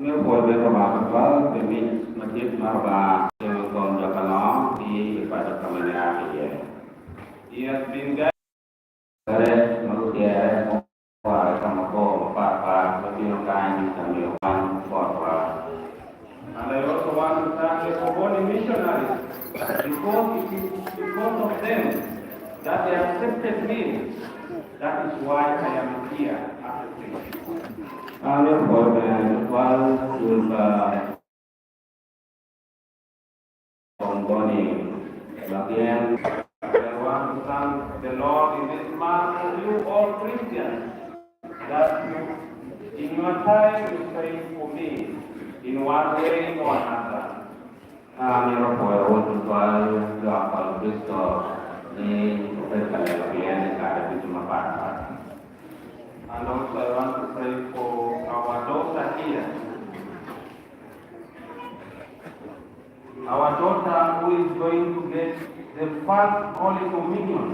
Nếu hồi về các bạn có thì mình mà tiếp mà bà còn cho cả nó thì phải được cầm nhà thì he has been there. Kare manusia kwa kama ko papa lebih kain sambil kan for. And I also want to thank the Koboni missionaries because it is because of them that they accepted me. That is why I am here as a priest. Therefore, while with Koboni, again, I want to thank the Lord in this month for you all Christians that you, in your time, you pray for me in one way or another. Mira por un cual yo apal Cristo ni berkali-kali ada di cuma part. And also I want to pray for our daughter here. Our daughter who is going to get the first Holy Communion,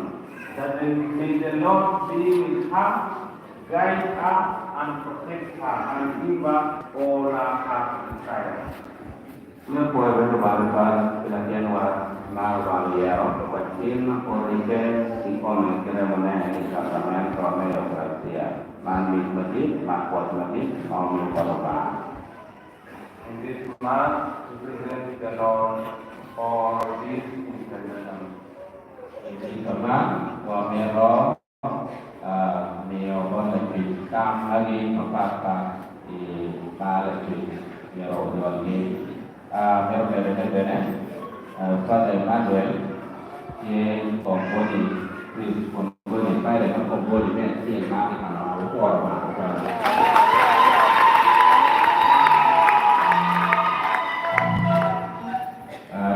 that may the Lord be with her, guide her and protect her and give her all her desires. Nếu phù hợp với bạn thì là nhân vật mà bạn lẽ ở vật chín ở đi trên thì con cái này mình này thì các bạn có mấy ở vật thì bạn bị mất ít mà quật mất ít còn mình có bạn. In this month, we present the Lord for this intercession. In this month, for me đó nhiều con là bị cam lagi mengapa di balik nhiều rồi đi Pero Father Emmanuel que compone padre no compone bien sí más que no lo puedo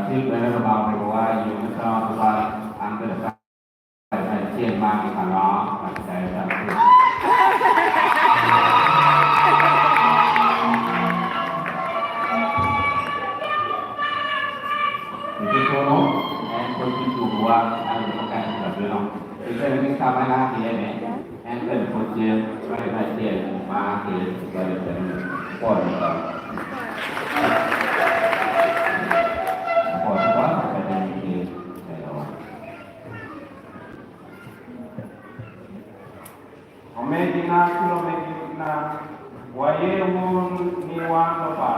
ที่เป็นระบาดไปว่าอยู่ในตอนว่าอันเป็นไปเที่ยงมากที่ขนาดใจแบบKita ini sama lagi ya nih, enten punya mereka dia makin banyak dan pon apa ada ini Omegina kilomegina wayemun ni wano pa,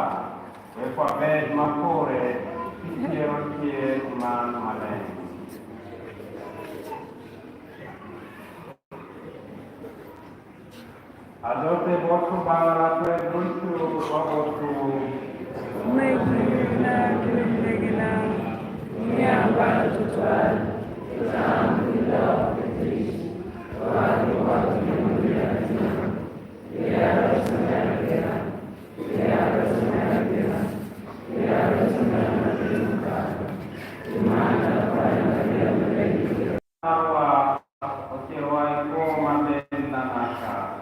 kwa bed makore kiero man malen. Adote vosso bala preduntu vosso Megina Megina Mia bala tutual Samila Petris Wadi Wadi Mulia Ya Rasulullah Ya Rasulullah Ya Rasulullah Dimana pada dia menjadi Awa Ocewa Iko Manden Nanaka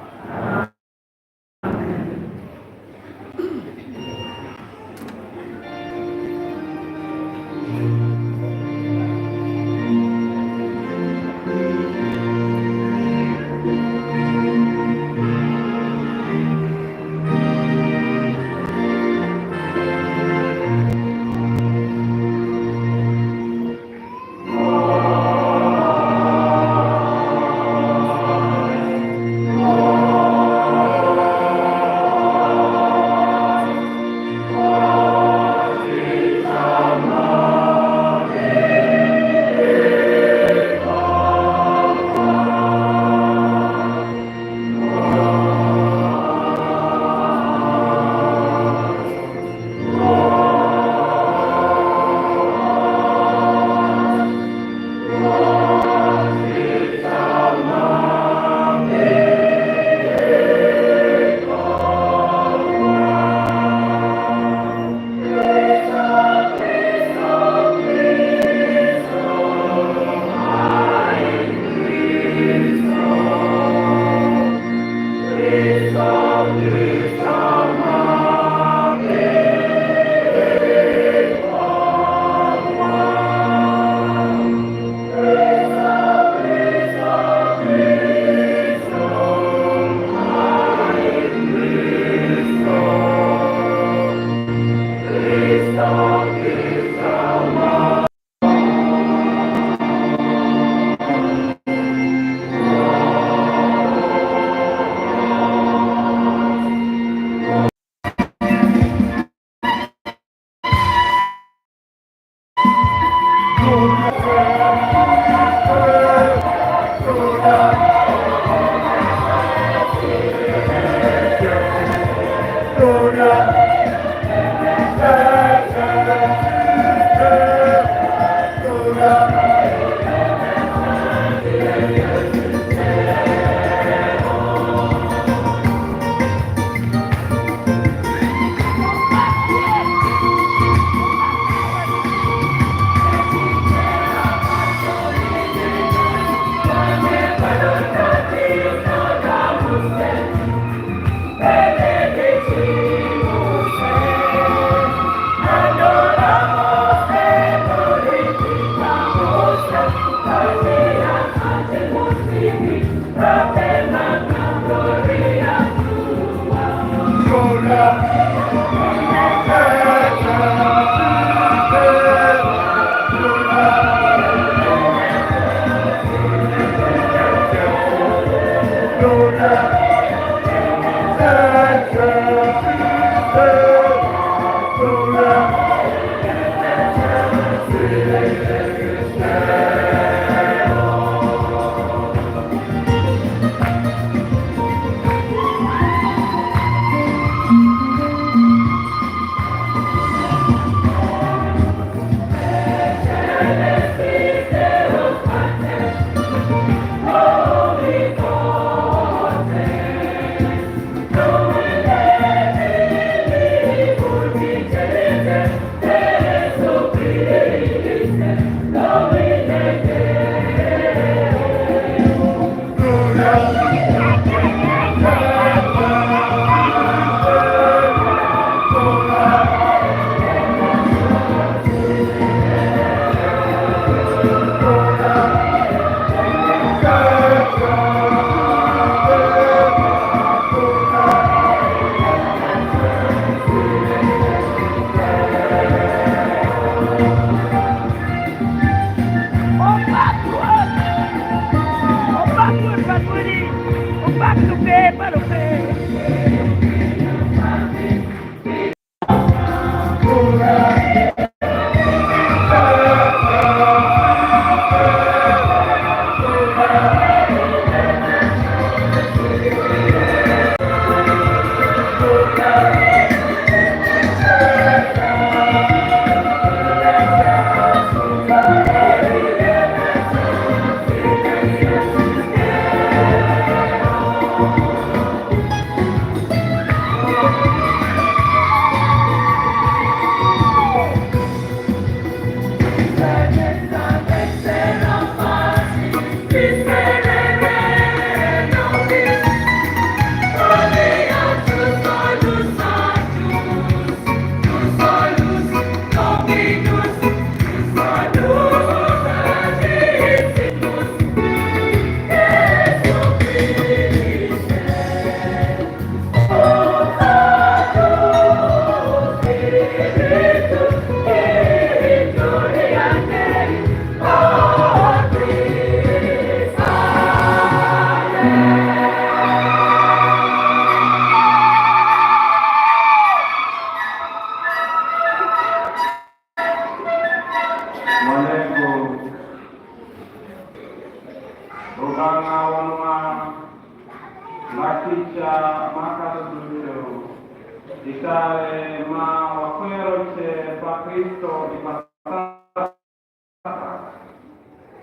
Ikawe mawakwero che pa Kristo di Pasaka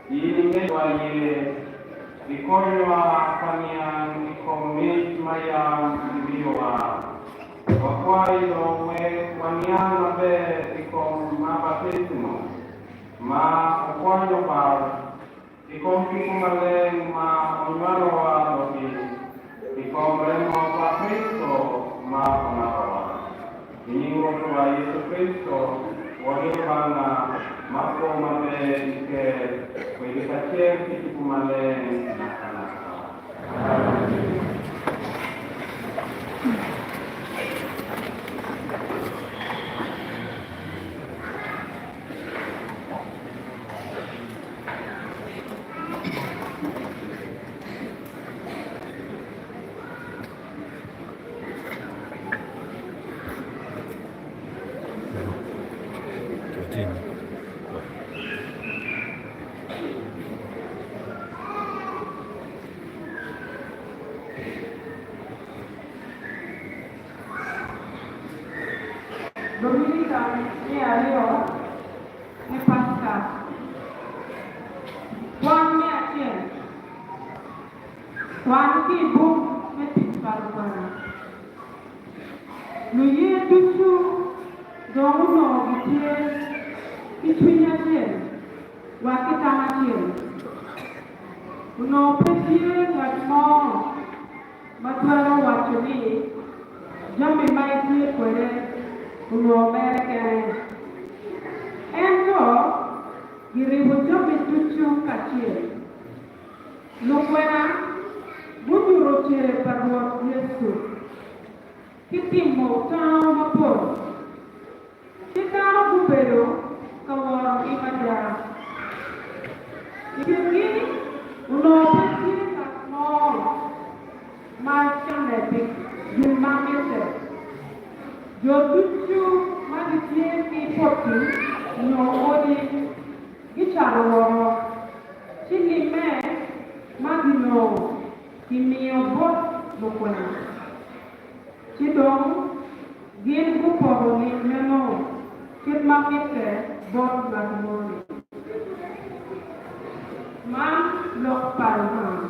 ilingetwa ye ikonywa kanyang ikomit mayang ibiwa wakwailo we kanyang nabe ikom mabaptismo ma ukwanyo par ikom kikumalen ma unwaro wa loki ikom remo pa Kristo ma unarawa Iningo kwa Yesu Kristo waliopanga mako mabe ike kwelikache kikumale na kanaka. Amen. Dominica ni Ario ni Pascal. Tuan ni Aceh. Tuan ki buk ni Tisparwana. Luye tuju domuno gitie itunya je. Wakita macam. Uno pesie ngatmo matwaro wachoni. Jambi mai tie kwere uno mereka. Ento giribu jambi tuju kacil. Lukwena bunuro chere parwat Yesu. Kitimo tao mapor. Kitano kupero kawaro imadara. Ikini uno pesie ngatmo macam lepik jumamete. Jotuchu magitie ki poti no odi gicharo chini me magino kimio bot bokona chidong gin kuporo ni meno kit makite bot bagmoni man lok palman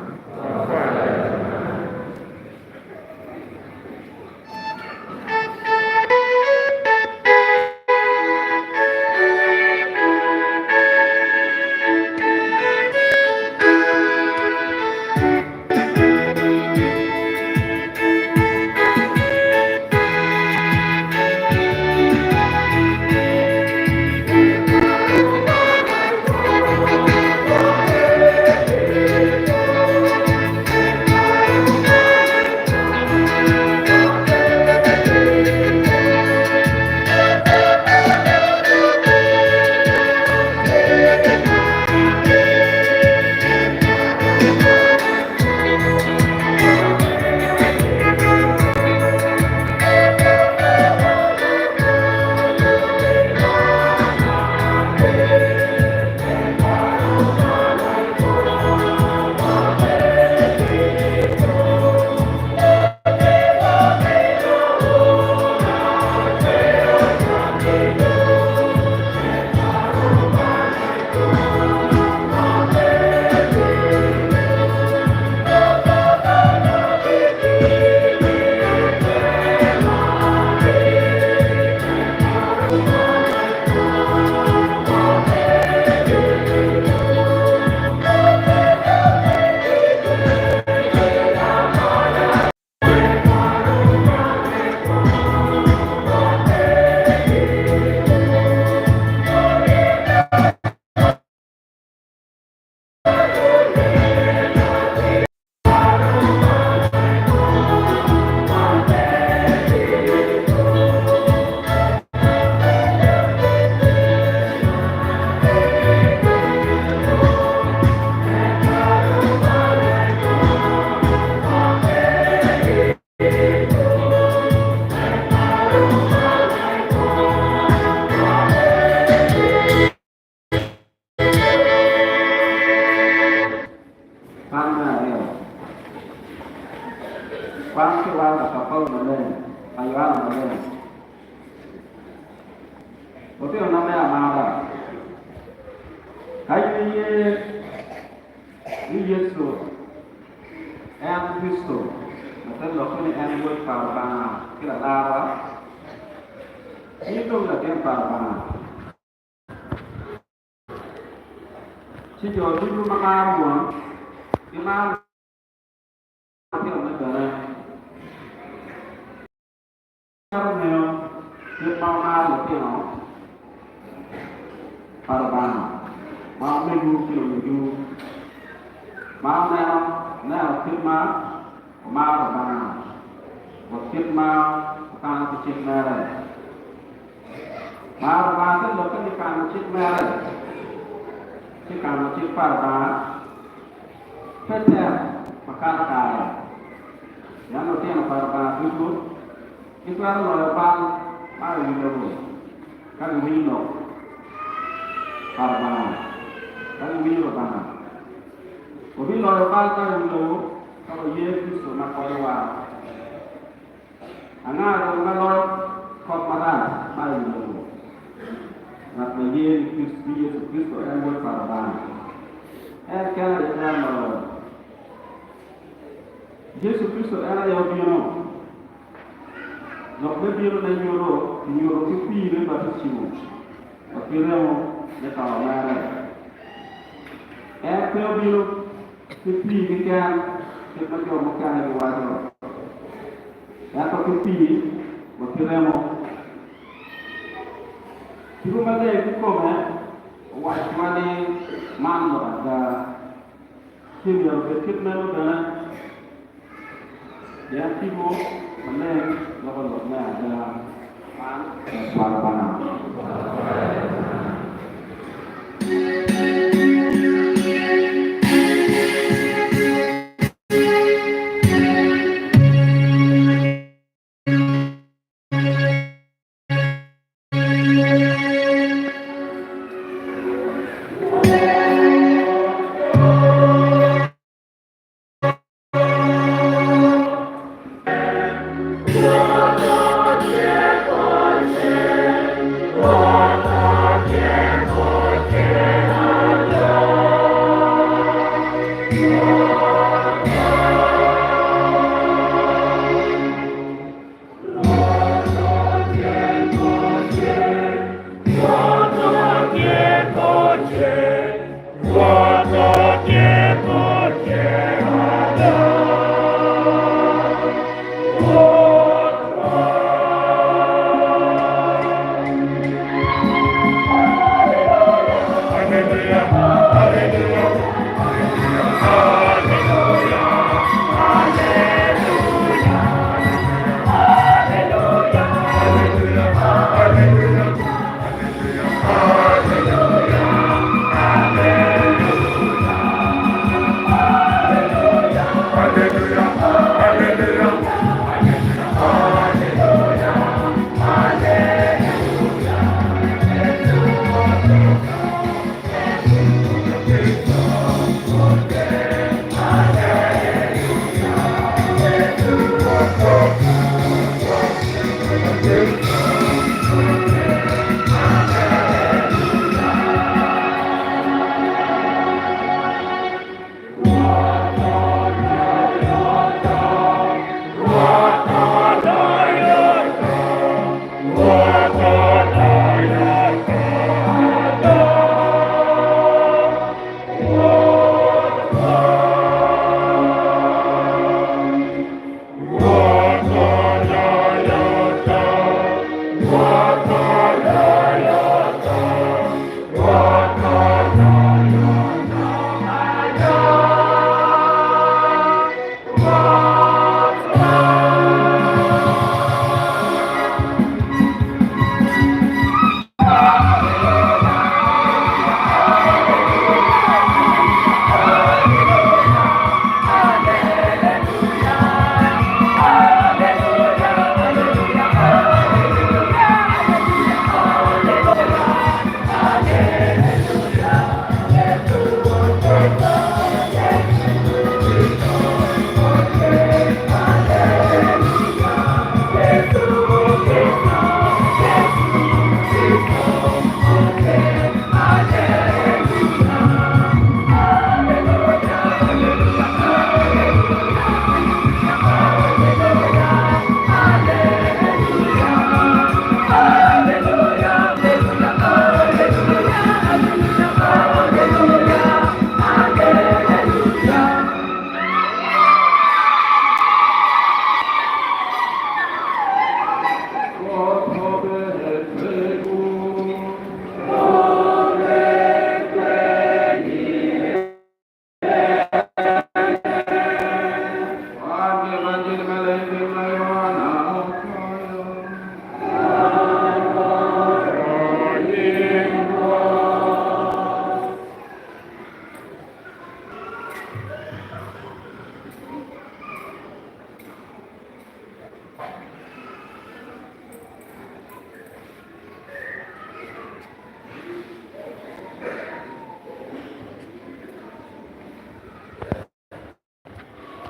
Angaro ngalor kot Parabana, mai dulu. Nak menjadi Yesus Kristus yang buat Parabana. Kan dalam Yesus Kristus era yang biru. Nak biru dan nyuruh pipi dan batu siu. Akhirnya dia tahu mana. Kalau biru pipi kita coba makan di wadah. Apa pipi? Akhirnya Ibu mada itu kome, wajibane mando ada kimia betul melo dana. Ya ibu mada lokal ada man Parabana.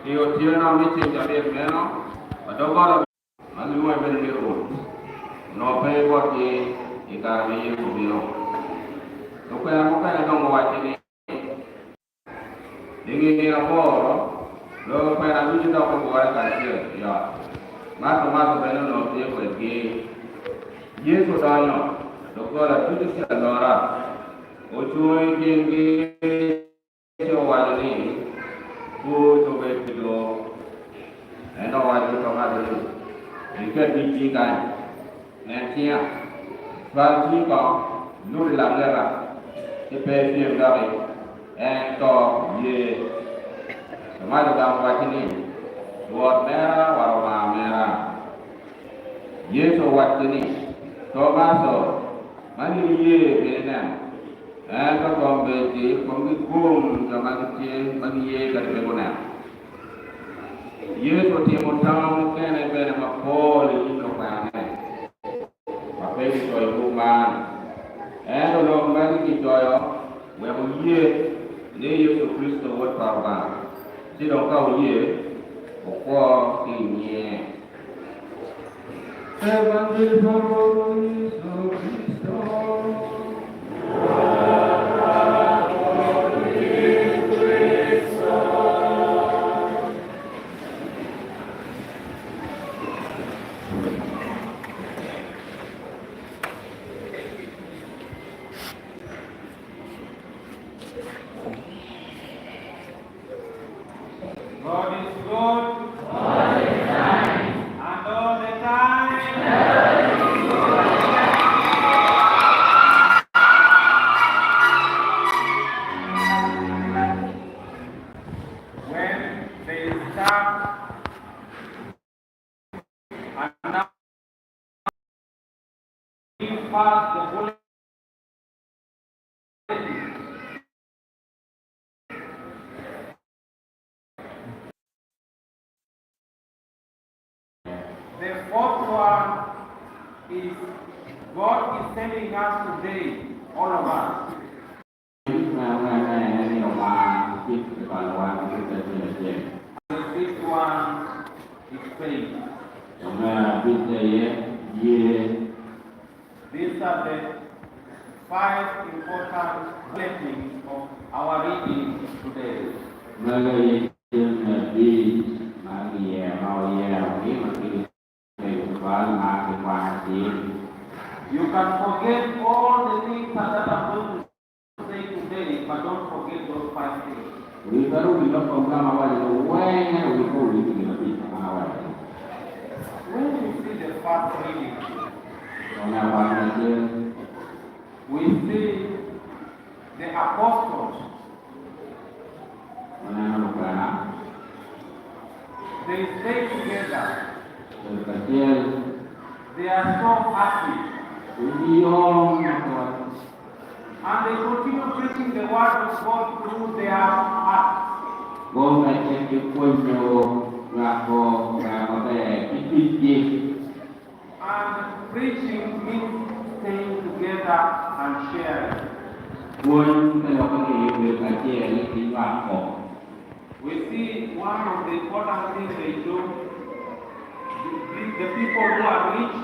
Io tirano metti in giardino meno, ma dopo la lui è venuto. no pe ko ti ika bi ko bi no to ko mo ka no mo wa ti ni dingi na ko lo pa na bi ta ko wa ka ti ya ma to pe no ti ko ki Yesu da yo to ko la tu ti la ra o chu ki cho wa ni ko to be ti do eno wa to ma de ni ke bi ji ka nên chia và chỉ có lúc làm ra cái bề phim ra đi em cho về mà được làm qua cái này buat merah warna merah Yesus waktu ini to masuk mari ye benar em có còn về chỉ còn cái cung cho mang cái mang ye cái bề bên nào Yesus thì một trong cái này bên mà Paul thì nó vào này Pakai joy rumah, tolong bagi joy, memang ye, ni Yesus Kristus buat korban. Si dong kau ye, pokok ini. Evangel Yesus Kristus. God is good. All the time. And all the time. When they start and now give us the bullet. The fourth one is God is sending us today, all of us. The fifth one is faith. These are the 5 important blessings of our reading today. You can forget all the things that I'm going to say today, but don't forget those 5 things. When you see the first reading, we see the apostles. They stay together. They are so happy. And they continue preaching the word of God through their hearts. And preaching means staying together and sharing. We see one of the important things they do. The people who are rich,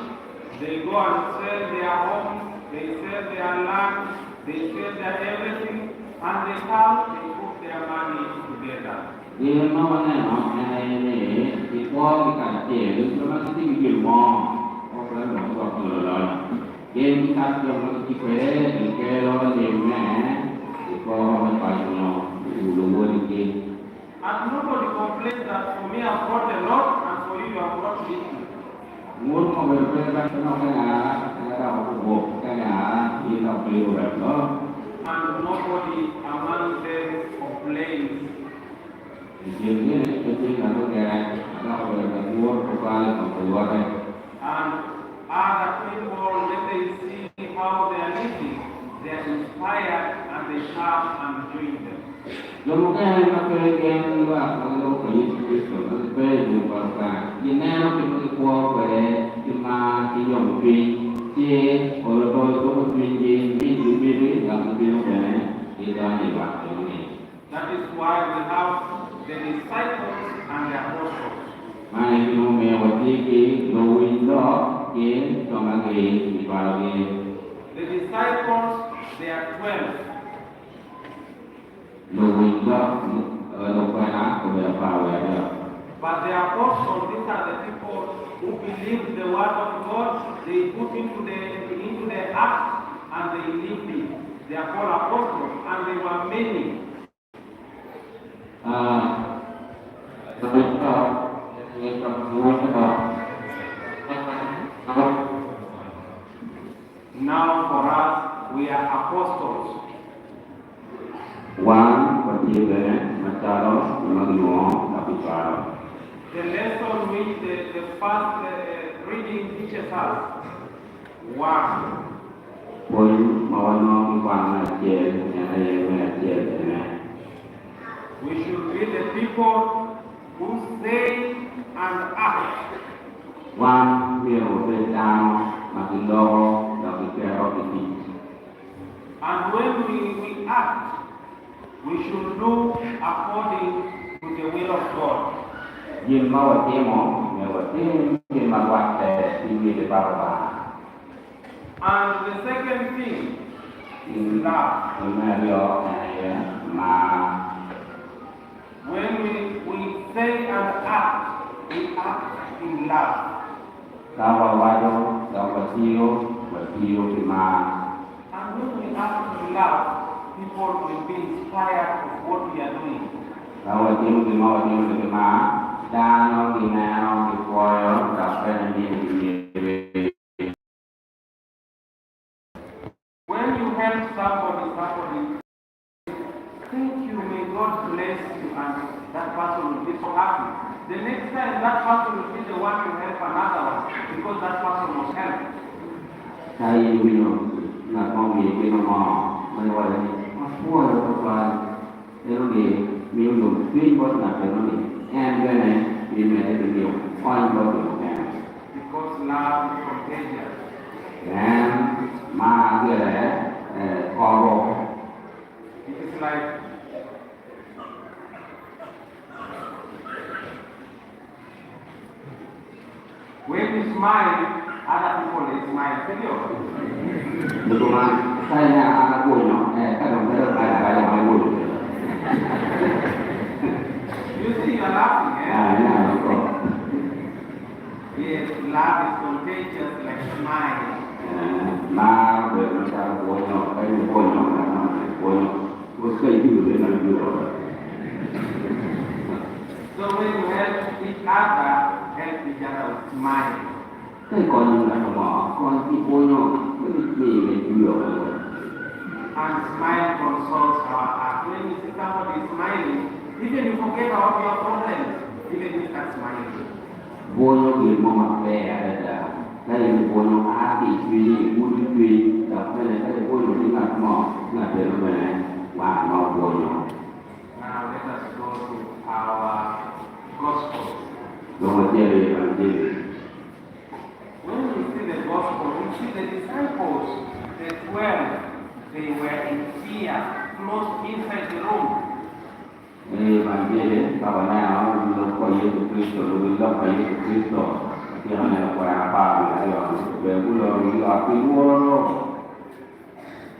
they go and sell their homes, they sell their land, they sell their everything, and they come and put their money together. And nobody complains that for me I've brought a lot and for you have brought little. And nobody among them complains. And other people, when they see how they are living, they are inspired and they come and join them. That is why we have the disciples and the apostles. The disciples, they are 12. But the apostles, these are the people who believe the word of God, they put into the act and they live it. They are called apostles, and they were many. Now for us, we are apostles. The lesson which the first reading teaches us. 1. We should be the people who say and act. And when we act, we should do according to the will of God. And the second thing is love. When we say and act, we act in love. And when we act in love, people will be inspired of what we are doing. When you help somebody, thank you, may God bless you, and that person will be so happy. The next time, that person will be the one to help another one, because that person was helped. Because love is contagious. It is like when you smile, other people they smile. You see, you are laughing, eh? Yes, love is contagious like smile. So when you help each other with smile. And smile consoles our heart. When you see somebody smiling, even you forget about your problems, even you start smiling. Now let us go to our gospel. When we see the gospel, we see the disciples, the 12, they were in fear, closed inside the room.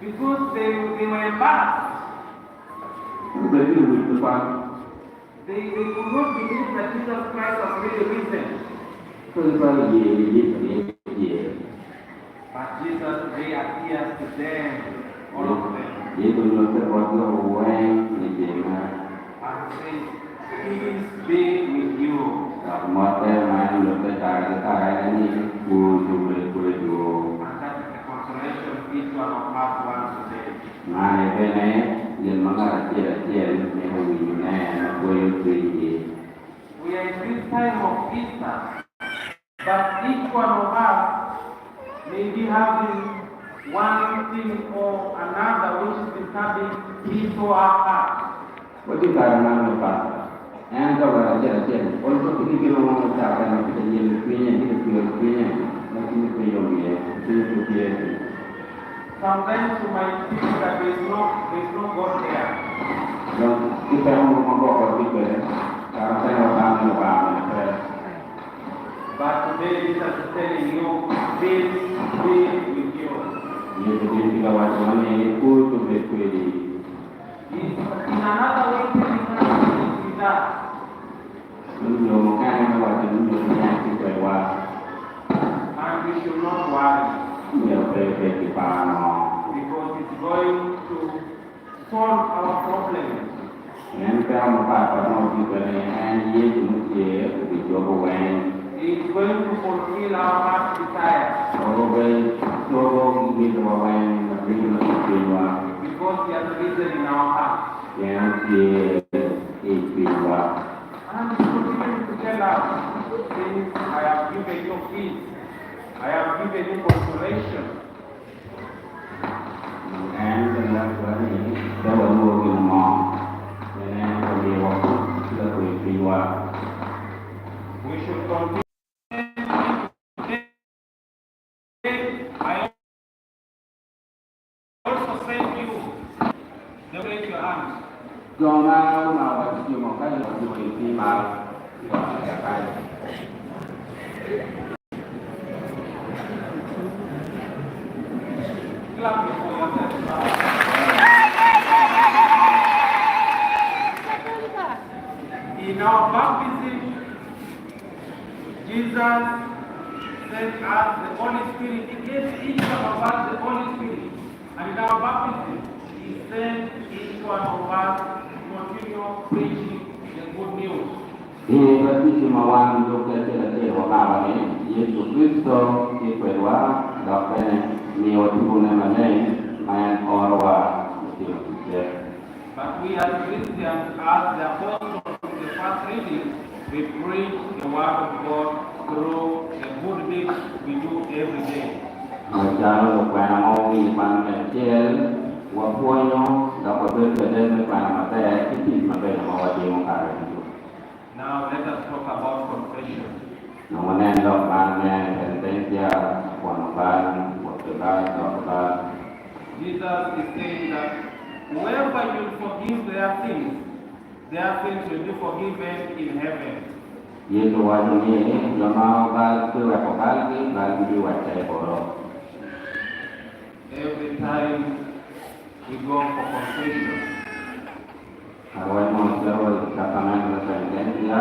Because they were embarrassed. They could not believe that Jesus Christ was really risen. But Jesus reappears to them, all of them, and says, peace be with you. And that is the consolation each one of us wants today. We are in this time of Easter, but each one of us may be having one thing or another which is disturbing his or our heart. Sometimes you might think that there is no God there. But today Jesus is telling you, this be with you. Yesu Kristo watuone kutu bekweli. In another way, with that. Ndio mkana watu ndio nyati kwa wa. And we should not worry. Ndio pepe kipano. Because it's going to solve our problems. Nempel mapapa no kipane and Yesu mtie kujogo wen. It's going to fulfill our heart's desire. Always so give our wen the freedom of the Because He has risen in our hearts. Yang is And He's continuing to tell us, since I have given you peace, I have given you consolation. And the last one is there was no in the mom. And then we should continue. I also send you. Don't raise your hands. do mà vẫn chịu một cái người khi mà gọi là cái Clap before yourself. In our baptism, Jesus sent us the Holy Spirit. He gave each one of us the Holy Spirit. And in our baptism, He sent each one of us to continue preaching the good news. Ini berarti mawan untuk kita orang ini Yesus Kristus diperwa dapat niwatibu nama main orang But we as Christians, as the apostles in the first reading, we preach the word of God through the good deeds we do every day. Macam orang mau iman kecil, wapuannya dapat berkedai macam apa? Kita macam apa dia mengkaji. Now let us talk about confession. Namun lokman sentensia kuanban waktulah Jesus is saying that whoever you forgive their sins will be forgiven in heaven. Yesus wajib ini jemaah bal kali bagi wajah boros. Every time we go for confession, Kawan mahu katakan sentensia.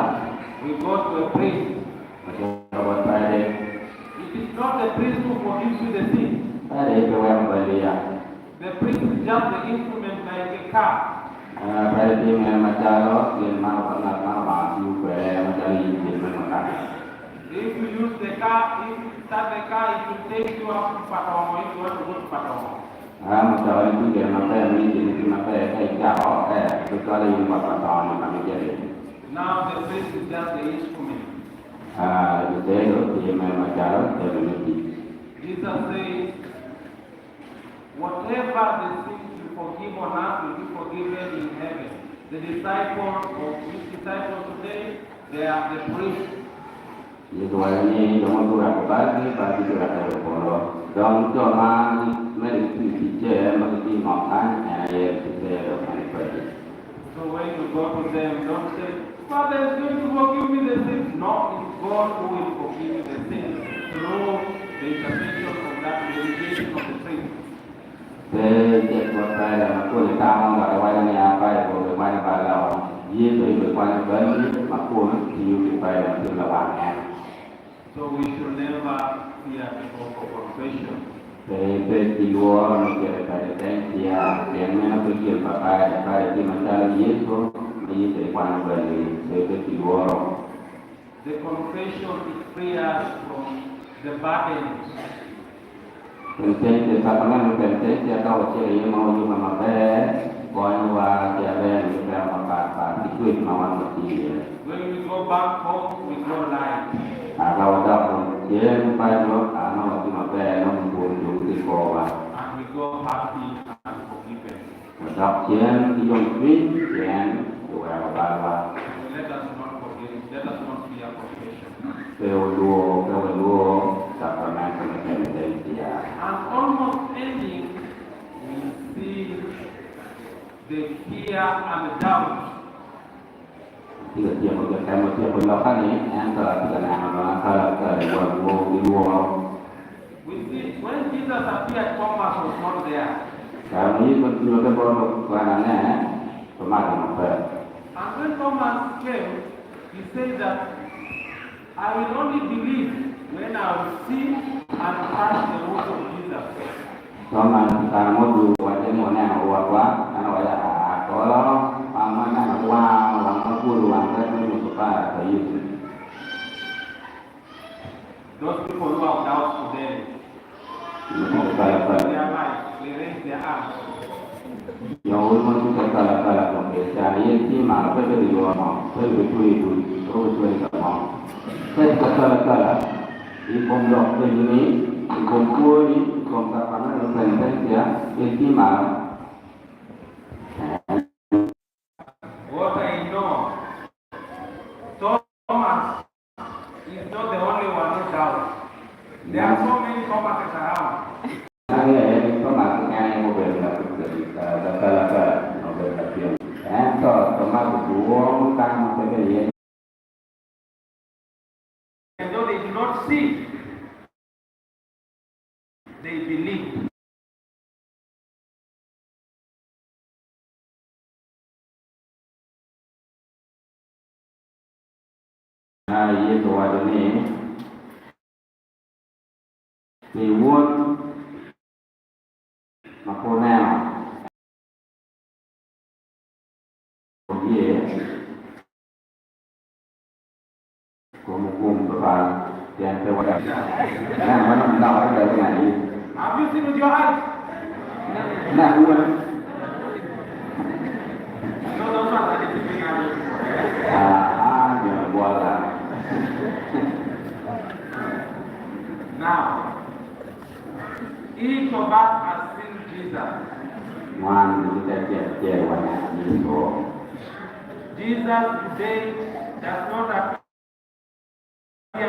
we go to a priest. Macam apa? It is not the priest who forgives you the sin. Ada yang belia. The priest is just the instrument like a car. Berarti macam lo, yang mana pernah maju macam ini macam. If you use the car, if you start the car, it will take you up to Patong. If you want to go to Patong. Macam itu dia macam ini jadi macam kayak jauh kecuali yang buat tahun kami jadi. Now the priest is just the instrument. Jadi dia macam ini. Jesus says, whatever the sins you forgive on earth will be forgiven in heaven. The disciples of these disciples today, they are the priests. Itu ini cuma kurang bagi kurang terpolo. Dong cuma mereka bicara mereka makan ayat bicara mereka. So when you go to them, don't say, Father is going to forgive me the sins. No, it's God who will forgive you the sins through the intercession of that delegation of the priest. Jadi buat aku letak orang orang ni apa boleh mana balau. Dia tu berkuasa bagi aku hidup supaya dia lawan. So we should never fear to go for confession. Di luar negara penitensia, yang mana fikir pada di masalah Yesus, dia berkuasa bagi di luar. The confession is prayer from the burdens. Penitensia, sahabat penitensia kau ciri mau juga mampir, kau luar dia berkuasa apa itu mawan mesti. When we go back home, we go light. Kalau dapat dia payah, anak masih mampir, anak pun jadi kawan. And we go happy and forgiven. Dapat dia hidup dia dua bawa. Let us not forget, let us not fear confession. Kedua, sakramen penitensia. And almost ending, we see the fear and the doubt. Jika dia berlakukan ini, antara kita nak antara kita buat di luar. We see when Jesus appeared, Thomas was not there. Kami berdua baru kelanannya, kemarin apa? And when Thomas came, he said that I will only believe when I will see and touch the wounds of Jesus. Thomas kamu dulu wajah mana awak karena wajah kalau pamannya awak aku ruang kan suka kayu. Those people who have doubts today, their mind, they raise their arms. Yang ulama kita kala membaca ini si mana perlu dijual, perlu dijual, terus dijual. Saya kala di pondok ini, di kompori, kompana representasi ya, ini mana? What I know, Thomas is not the only one who doubts. There are so many Thomases around. Ini Thomas yang mau berlaku dari kala mau berlaku. Thomas buang kan sebagai And though they do not see, they believe. Ia tuan ini, dibuat makonel, dia, kum berapa, yang terwajar. Nah, mana tahu dari mana? Have you seen with your eyes? Nah, bukan. No, those ones are the people you are looking for. Jangan buatlah. Now, each of us has seen Jesus. Wan kita cek banyak itu. Jesus today does not appear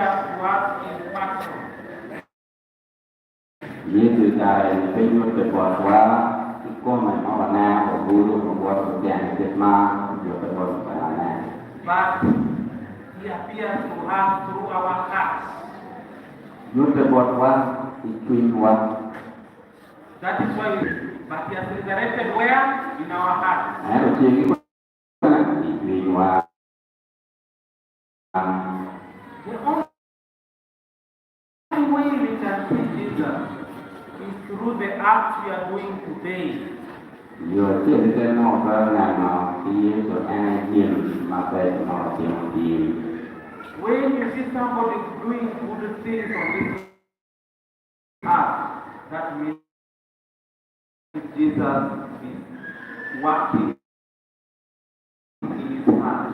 to us in person. Yesus dari penyuh terbuat ikut mana guru membuat ujian sesma juga terbuat mana. But he appears to us through our hearts. Yesus terbuat ikut That is why but he has resurrected where? In our hearts. harus jadi ikut The only way we can see Jesus is through the acts we are doing today. Giờ trên cái nó là nó thì Yesus ai nhìn mà về nó thì nó đi. When you see somebody doing good things on this earth, that means Jesus is working in his heart.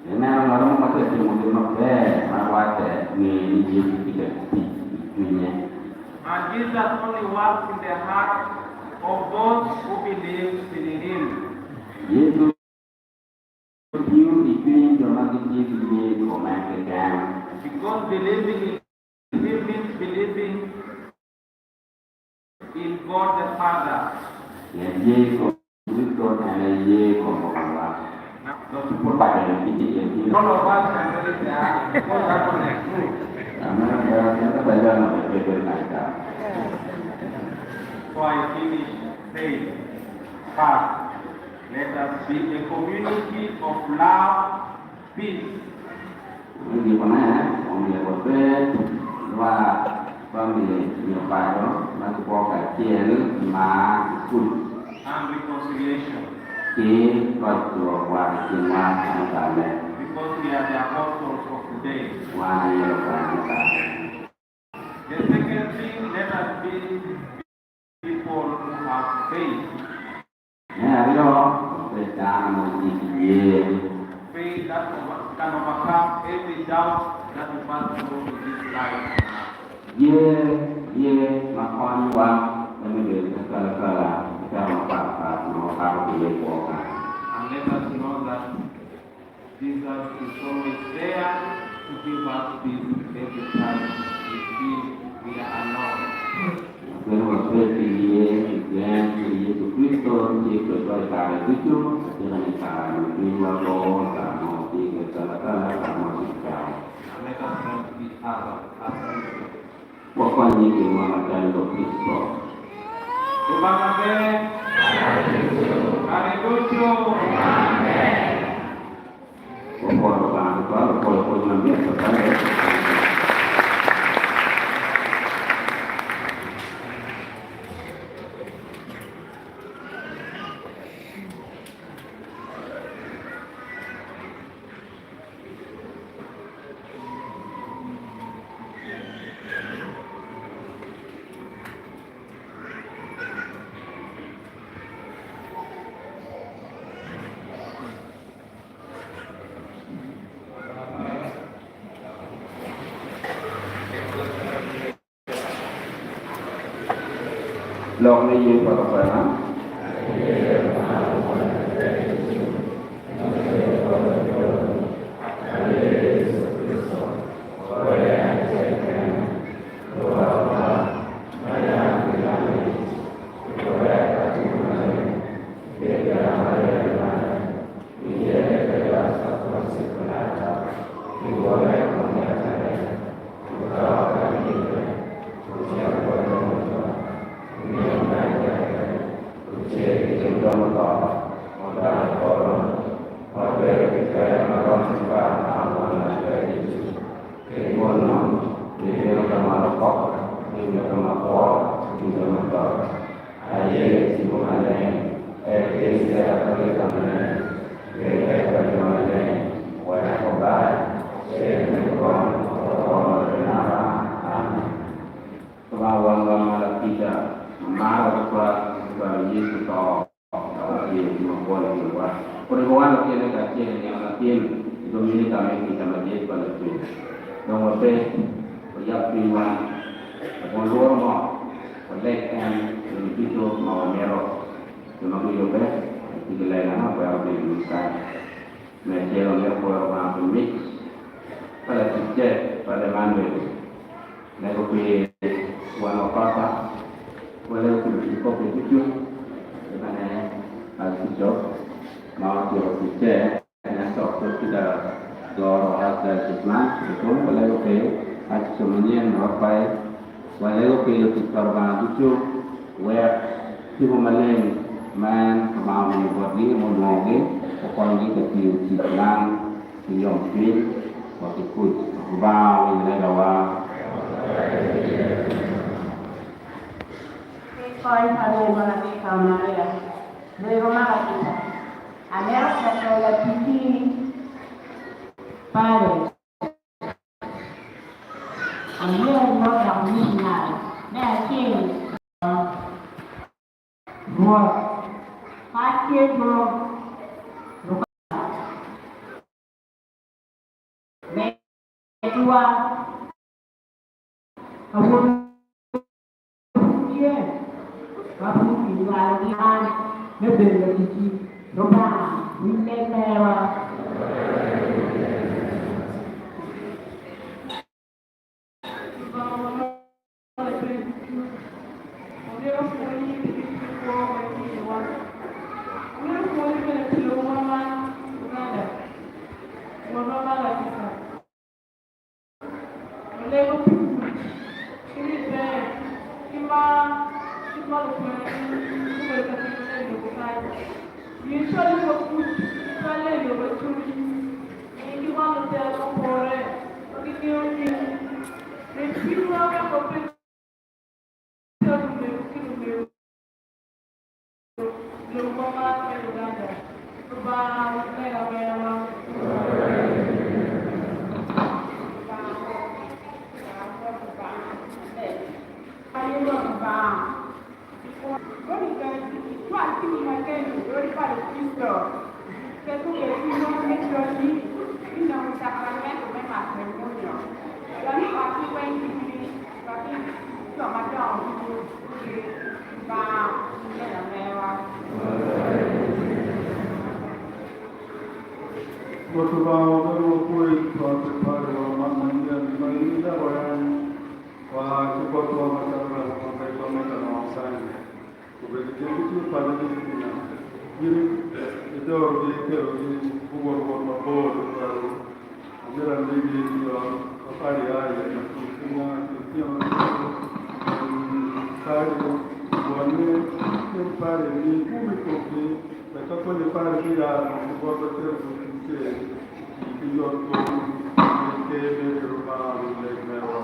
Nên là nó mà cái chuyện một nó về mà qua để nghe Yesus tidak diikunya. And Jesus only works in the heart of those who believe in him. Yesus ikuin cuma kita komentarkan. Because believing in him means believing in God the Father. Yang Yesus itu adalah Yesus Allah. Now, Pada kita yang all of us can really say, what happened next? kita belajar berbeda. So I finish saying, first, let us be a community of love, peace. Di mana orang dia berbeda, dua family yang baru masuk kecil lima ikut And reconciliation. Kita buat semua sama-sama. Because we are the apostles of today. Wahai kita. The second thing, let us be people who have faith. Ya, yo, kita mesti dia. Faith that can overcome every doubt that we pass through in this life. Dia makan uang demi segala kita makan dia bukan. And let us know that Jesus is always there to give us peace every time we feel we are alone. Kalau seperti dia Yesus Kristus dia berdoa itu dengan cara menerima roh dan mati segala sama kita. And let us not be other as Pokoknya kita makan Tuhan Abe. Hari lucu. Kalau nanti selesai. Log này gì vào phải không? Buat pare ni come così, perché poi le pare che non può essere così che io ho che mi trovavo nel mio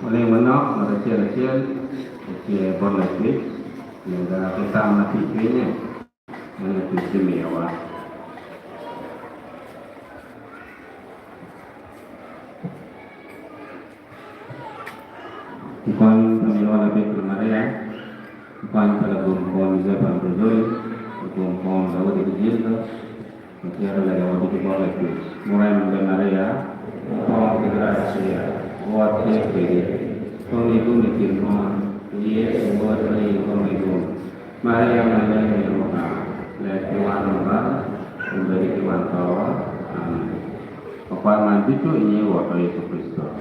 Oleh menok, ada kecil-kecil, kecil boneklik, yang dah kita mati kini, yang itu istimewa. Ikan kami wala betul Maria, ikan talagang kon Zepan Brazil, kon lawa di Brazil, kira lagi awal di bawah itu. Mulai dari Maria, awal kegerasian. Buat ini, kau itu mikir mana? Ia buat ini kau itu. Mari yang mana yang mana? Lihat Tuhan apa? Memberi Tuhan tawa. Apa itu ini waktu Yesus Kristus.